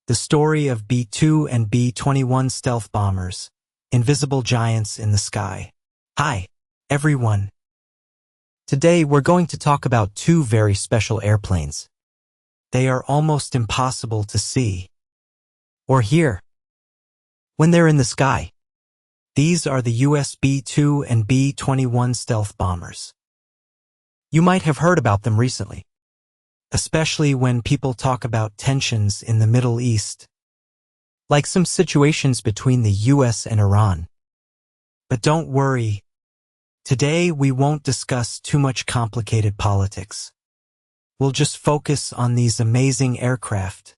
The story of B-2 and B-21 stealth bombers, invisible giants in the sky. Hi, everyone. Today we're going to talk about two very special airplanes. They are almost impossible to see or hear when they're in the sky. These are the US B-2 and B-21 stealth bombers. You might have heard about them recently, especially when people talk about tensions in the Middle East, like some situations between the US and Iran. But don't worry, today we won't discuss too much complicated politics. We'll just focus on these amazing aircraft,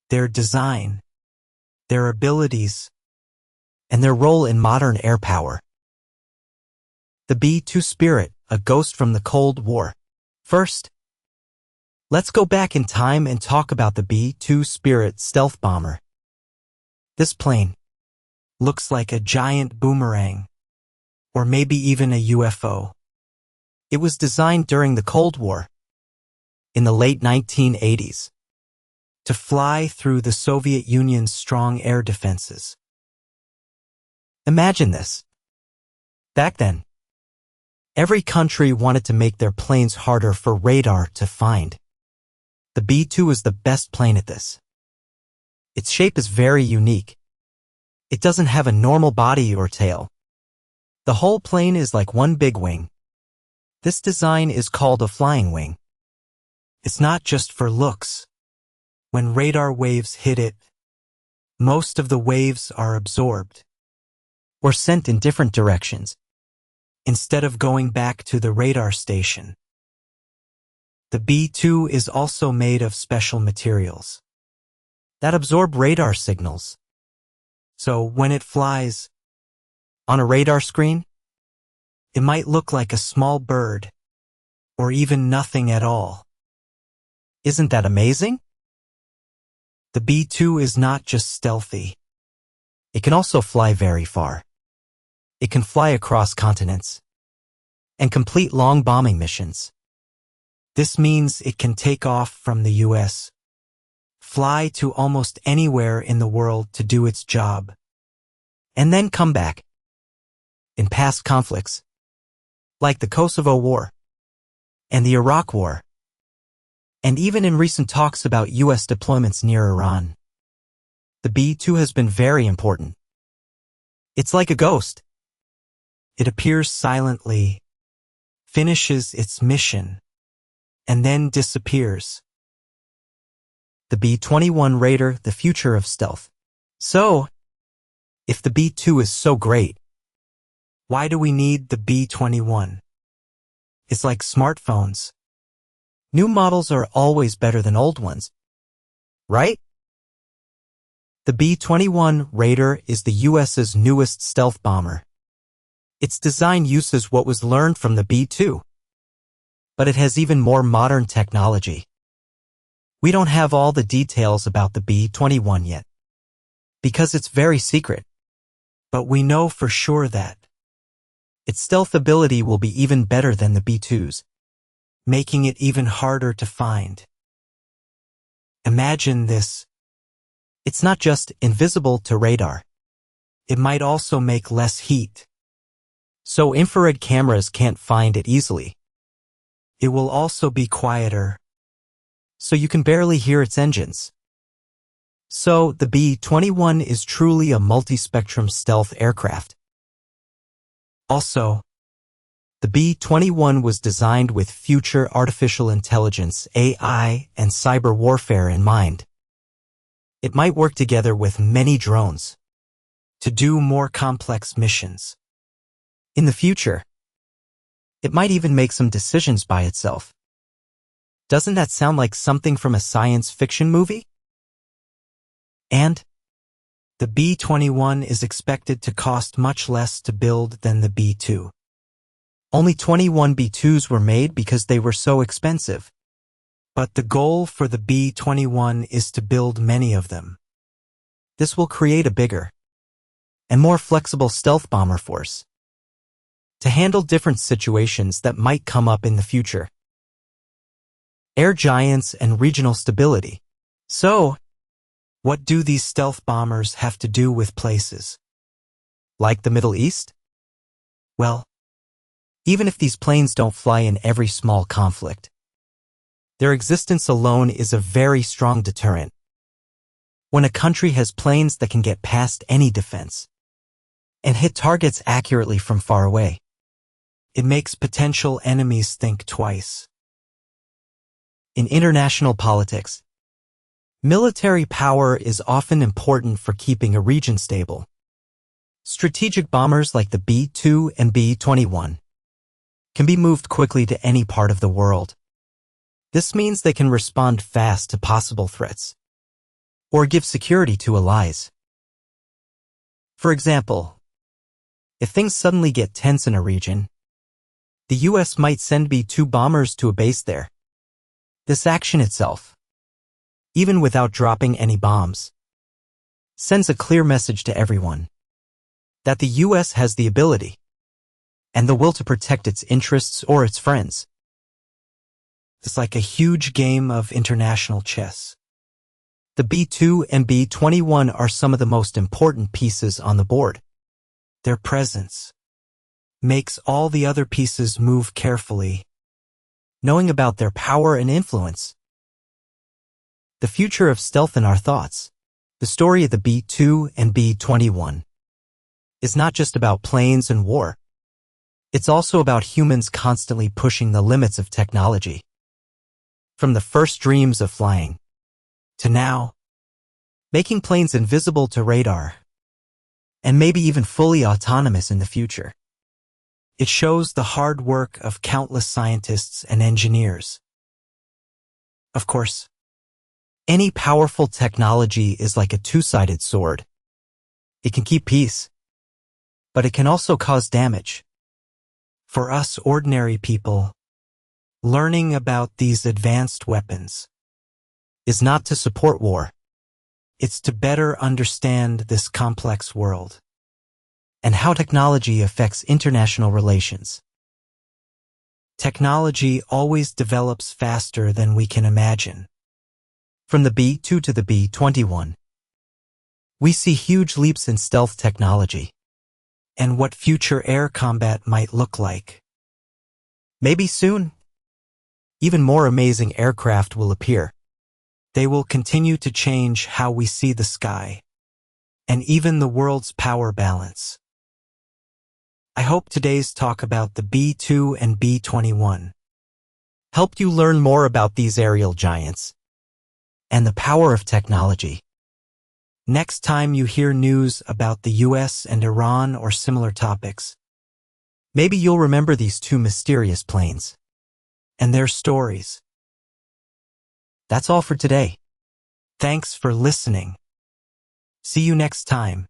their design, their abilities, and their role in modern air power. The B-2 Spirit, a ghost from the Cold War. First, let's go back in time and talk about the B-2 Spirit stealth bomber. This plane looks like a giant boomerang, or maybe even a UFO. It was designed during the Cold War, in the late 1980s, to fly through the Soviet Union's strong air defenses. Imagine this. Back then, every country wanted to make their planes harder for radar to find. The B-2 is the best plane at this. Its shape is very unique. It doesn't have a normal body or tail. The whole plane is like one big wing. This design is called a flying wing. It's not just for looks. When radar waves hit it, most of the waves are absorbed or sent in different directions, instead of going back to the radar station. The B-2 is also made of special materials that absorb radar signals. So when it flies on a radar screen, it might look like a small bird or even nothing at all. Isn't that amazing? The B-2 is not just stealthy. It can also fly very far. It can fly across continents and complete long bombing missions. This means it can take off from the US, fly to almost anywhere in the world to do its job, and then come back. In past conflicts, like the Kosovo War and the Iraq War, and even in recent talks about US deployments near Iran, the B-2 has been very important. It's like a ghost. It appears silently, finishes its mission, and then disappears. The B-21 Raider, the future of stealth. So, if the B-2 is so great, why do we need the B-21? It's like smartphones. New models are always better than old ones, right? The B-21 Raider is the US's newest stealth bomber. Its design uses what was learned from the B-2, but it has even more modern technology. We don't have all the details about the B-21 yet, because it's very secret, but we know for sure that its stealth ability will be even better than the B-2's, making it even harder to find. Imagine this. It's not just invisible to radar. It might also make less heat, so infrared cameras can't find it easily. It will also be quieter, so you can barely hear its engines. So the B-21 is truly a multi-spectrum stealth aircraft. Also, the B-21 was designed with future artificial intelligence, AI, and cyber warfare in mind. It might work together with many drones to do more complex missions. In the future, it might even make some decisions by itself. Doesn't that sound like something from a science fiction movie? And the B-21 is expected to cost much less to build than the B-2. Only 21 B-2s were made because they were so expensive. But the goal for the B-21 is to build many of them. This will create a bigger and more flexible stealth bomber force to handle different situations that might come up in the future. Air giants and regional stability. So, What do these stealth bombers have to do with places like the Middle East? Well, even if these planes don't fly in every small conflict, their existence alone is a very strong deterrent. When a country has planes that can get past any defense and hit targets accurately from far away, it makes potential enemies think twice. In international politics, military power is often important for keeping a region stable. Strategic bombers like the B-2 and B-21 can be moved quickly to any part of the world. This means they can respond fast to possible threats or give security to allies. For example, if things suddenly get tense in a region, the US might send B-2 bombers to a base there. This action itself, even without dropping any bombs, sends a clear message to everyone that the US has the ability and the will to protect its interests or its friends. It's like a huge game of international chess. The B-2 and B-21 are some of the most important pieces on the board. Their presence makes all the other pieces move carefully, knowing about their power and influence. The future of stealth in our thoughts. The story of the B-2 and B-21 is not just about planes and war. It's also about humans constantly pushing the limits of technology. From the first dreams of flying to now, making planes invisible to radar, and maybe even fully autonomous in the future. It shows the hard work of countless scientists and engineers. Of course, any powerful technology is like a two-sided sword. It can keep peace, but it can also cause damage. For us ordinary people, learning about these advanced weapons is not to support war. It's to better understand this complex world and how technology affects international relations. Technology always develops faster than we can imagine. From the B-2 to the B-21, we see huge leaps in stealth technology and what future air combat might look like. Maybe soon, even more amazing aircraft will appear. They will continue to change how we see the sky and even the world's power balance. I hope today's talk about the B-2 and B-21 helped you learn more about these aerial giants and the power of technology. Next time you hear news about the US and Iran or similar topics, maybe you'll remember these two mysterious planes and their stories. That's all for today. Thanks for listening. See you next time.